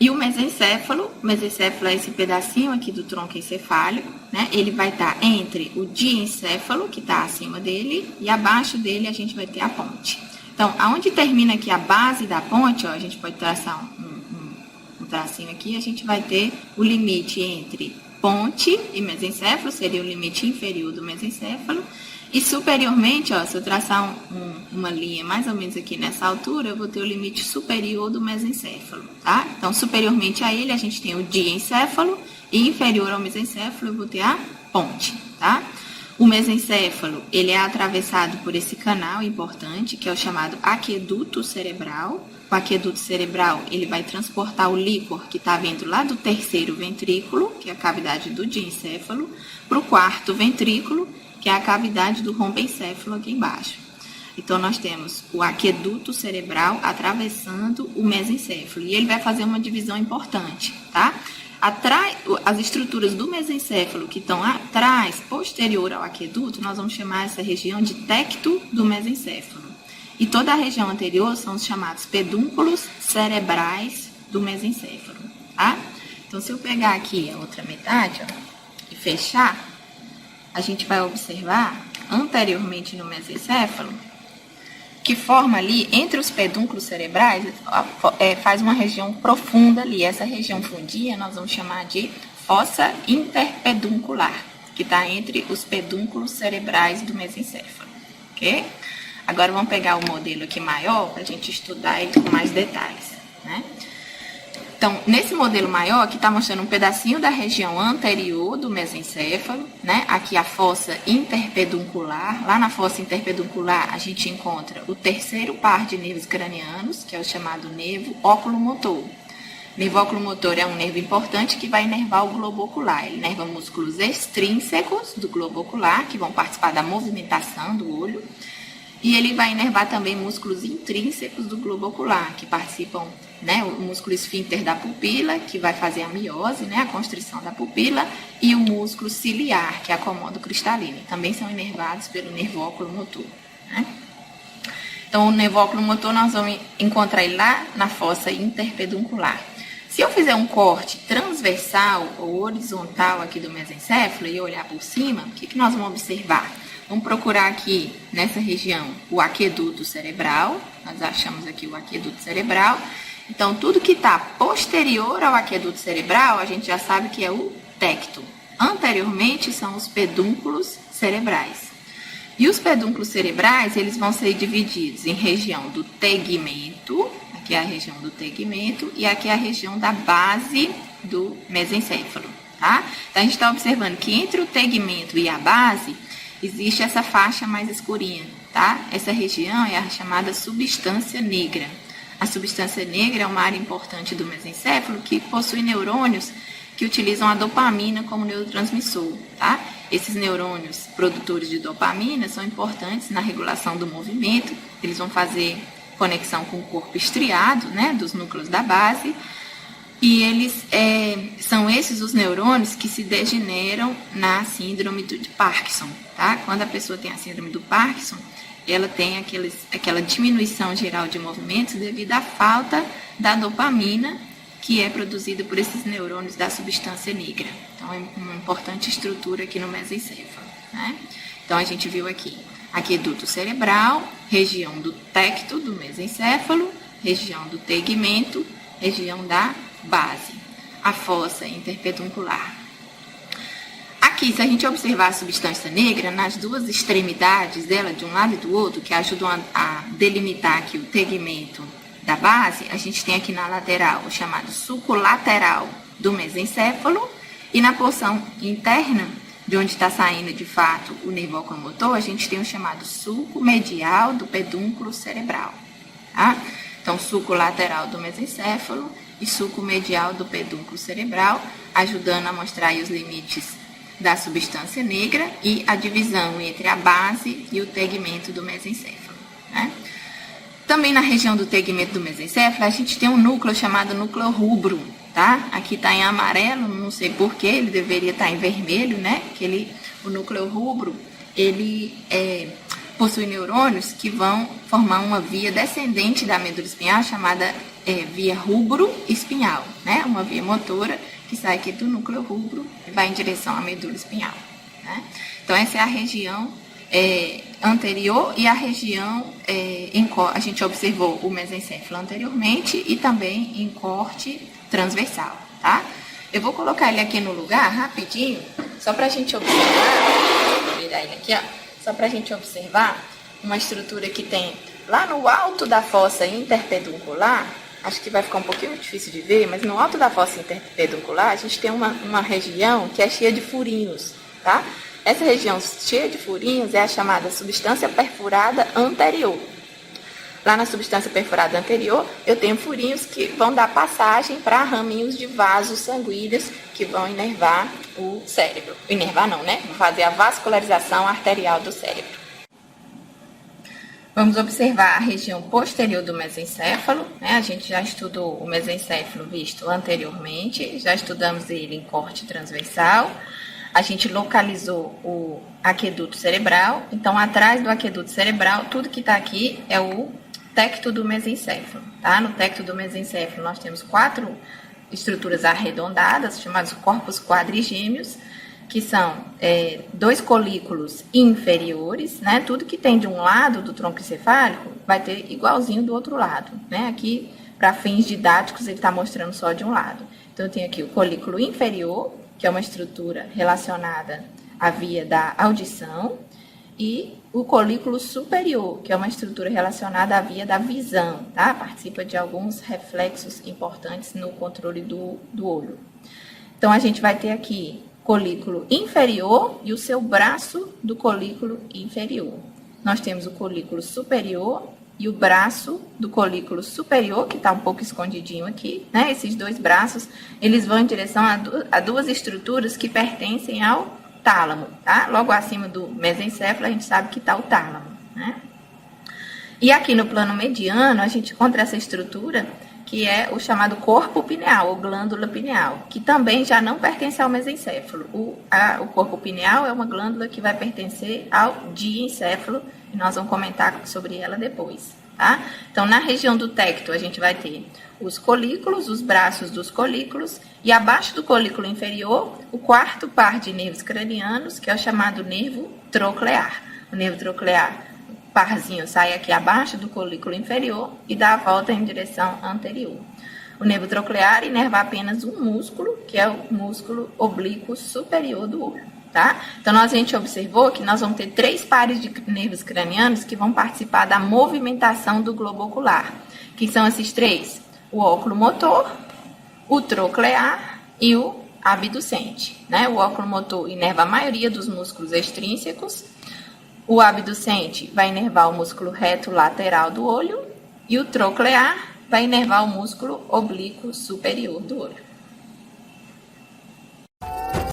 E o mesencéfalo é esse pedacinho aqui do tronco encefálico, né? Ele vai estar entre o diencéfalo, que está acima dele, e abaixo dele a gente vai ter a ponte. Então, aonde termina aqui a base da ponte, ó, a gente pode traçar um tracinho aqui, a gente vai ter o limite entre ponte e mesencéfalo, seria o limite inferior do mesencéfalo. E superiormente, ó, se eu traçar uma linha mais ou menos aqui nessa altura, eu vou ter o limite superior do mesencéfalo, tá? Então, superiormente a ele, a gente tem o diencéfalo, e inferior ao mesencéfalo, eu vou ter a ponte, tá? O mesencéfalo, ele é atravessado por esse canal importante, que é o chamado aqueduto cerebral. O aqueduto cerebral, ele vai transportar o líquor que está vindo lá do terceiro ventrículo, que é a cavidade do diencéfalo, para o quarto ventrículo, que é a cavidade do romboencéfalo aqui embaixo. Então, nós temos o aqueduto cerebral atravessando o mesencéfalo, e ele vai fazer uma divisão importante, tá? As estruturas do mesencéfalo que estão atrás, posterior ao aqueduto, nós vamos chamar essa região de tecto do mesencéfalo. E toda a região anterior são os chamados pedúnculos cerebrais do mesencéfalo, tá? Então, se eu pegar aqui a outra metade, ó, e fechar, a gente vai observar, anteriormente no mesencéfalo, que forma ali, entre os pedúnculos cerebrais, faz uma região profunda ali. Essa região fundia nós vamos chamar de fossa interpeduncular, que está entre os pedúnculos cerebrais do mesencéfalo, ok? Agora vamos pegar o modelo aqui maior para a gente estudar ele com mais detalhes, né? Então, nesse modelo maior, aqui está mostrando um pedacinho da região anterior do mesencéfalo, né? Aqui a fossa interpeduncular. Lá na fossa interpeduncular, a gente encontra o terceiro par de nervos cranianos, que é o chamado nervo oculomotor. O nervo oculomotor é um nervo importante que vai inervar o globo ocular. Ele inerva músculos extrínsecos do globo ocular, que vão participar da movimentação do olho. E ele vai inervar também músculos intrínsecos do globo ocular, que participam, né, o músculo esfíncter da pupila, que vai fazer a miose, né, a constrição da pupila, e o músculo ciliar, que é a comodo cristalino. Também são inervados pelo nervo oculomotor, né? Então, o nervo oculomotor nós vamos encontrar ele lá na fossa interpeduncular. Se eu fizer um corte transversal ou horizontal aqui do mesencéfalo e olhar por cima, o que nós vamos observar? Vamos procurar aqui, nessa região, o aqueduto cerebral. Nós achamos aqui o aqueduto cerebral. Então, tudo que está posterior ao aqueduto cerebral, a gente já sabe que é o tecto. Anteriormente, são os pedúnculos cerebrais. E os pedúnculos cerebrais, eles vão ser divididos em região do tegmento, aqui é a região do tegmento, e aqui é a região da base do mesencéfalo, tá? Então, a gente está observando que entre o tegmento e a base, existe essa faixa mais escurinha, tá? Essa região é a chamada substância negra. A substância negra é uma área importante do mesencéfalo que possui neurônios que utilizam a dopamina como neurotransmissor, tá? Esses neurônios produtores de dopamina são importantes na regulação do movimento. Eles vão fazer conexão com o corpo estriado, né, dos núcleos da base. E eles são esses os neurônios que se degeneram na síndrome de Parkinson, tá? Quando a pessoa tem a síndrome do Parkinson, ela tem aquela diminuição geral de movimentos devido à falta da dopamina que é produzida por esses neurônios da substância negra. Então, é uma importante estrutura aqui no mesencéfalo, né? Então, a gente viu aqui aqueduto cerebral, região do tecto do mesencéfalo, região do tegmento, região da base, a fossa interpeduncular. Aqui, se a gente observar a substância negra, nas duas extremidades dela, de um lado e do outro, que ajudam a delimitar aqui o tegmento da base, a gente tem aqui na lateral o chamado sulco lateral do mesencéfalo, e na porção interna, de onde está saindo de fato o nervo oculomotor, a gente tem o chamado sulco medial do pedúnculo cerebral, tá? Então, sulco lateral do mesencéfalo e sulco medial do pedúnculo cerebral, ajudando a mostrar aí os limites da substância negra e a divisão entre a base e o tegmento do mesencéfalo, né? Também na região do tegmento do mesencéfalo, a gente tem um núcleo chamado núcleo rubro, tá? Aqui está em amarelo, não sei porquê, ele deveria estar em vermelho, né? O núcleo rubro, ele possui neurônios que vão formar uma via descendente da medula espinhal chamada via rubro-espinhal, né? Uma via motora que sai aqui do núcleo rubro e vai em direção à medula espinhal, né? Então, essa é a região anterior e a região a gente observou o mesencéfalo anteriormente e também em corte transversal, tá? Eu vou colocar ele aqui no lugar rapidinho, só pra gente observar, vou virar ele aqui, ó, só pra gente observar uma estrutura que tem lá no alto da fossa interpeduncular. Acho que vai ficar um pouquinho difícil de ver, mas no alto da fossa interpeduncular a gente tem uma região que é cheia de furinhos, tá? Essa região cheia de furinhos é a chamada substância perfurada anterior. Lá na substância perfurada anterior, eu tenho furinhos que vão dar passagem para raminhos de vasos sanguíneos que vão inervar o cérebro. Inervar não, né? Vão fazer a vascularização arterial do cérebro. Vamos observar a região posterior do mesencéfalo, né? A gente já estudou o mesencéfalo visto anteriormente, já estudamos ele em corte transversal. A gente localizou o aqueduto cerebral, então atrás do aqueduto cerebral, tudo que está aqui é o tecto do mesencéfalo, tá? No tecto do mesencéfalo nós temos 4 estruturas arredondadas, chamadas corpos quadrigêmeos, que são 2 colículos inferiores, né? Tudo que tem de um lado do tronco encefálico vai ter igualzinho do outro lado, né? Aqui, para fins didáticos, ele está mostrando só de um lado. Então, eu tenho aqui o colículo inferior, que é uma estrutura relacionada à via da audição, e o colículo superior, que é uma estrutura relacionada à via da visão, tá? Participa de alguns reflexos importantes no controle do olho. Então, a gente vai ter aqui colículo inferior e o seu braço do colículo inferior. Nós temos o colículo superior e o braço do colículo superior, que está um pouco escondidinho aqui, né? Esses 2 braços, eles vão em direção a 2 estruturas que pertencem ao tálamo, tá? Logo acima do mesencéfalo, a gente sabe que está o tálamo, né? E aqui no plano mediano, a gente encontra essa estrutura, que é o chamado corpo pineal, ou glândula pineal, que também já não pertence ao mesencéfalo. O corpo pineal é uma glândula que vai pertencer ao diencéfalo, e nós vamos comentar sobre ela depois, tá? Então, na região do tecto, a gente vai ter os colículos, os braços dos colículos, e abaixo do colículo inferior, o 4º par de nervos cranianos, que é o chamado nervo troclear. O nervo troclear, parzinho, sai aqui abaixo do colículo inferior e dá a volta em direção anterior. O nervo troclear inerva apenas um músculo, que é o músculo oblíquo superior do olho, tá? Então, a gente observou que nós vamos ter 3 pares de nervos cranianos que vão participar da movimentação do globo ocular. Que são esses 3? O oculomotor, o troclear e o abducente, né? O oculomotor inerva a maioria dos músculos extrínsecos. O abducente vai inervar o músculo reto lateral do olho e o troclear vai inervar o músculo oblíquo superior do olho.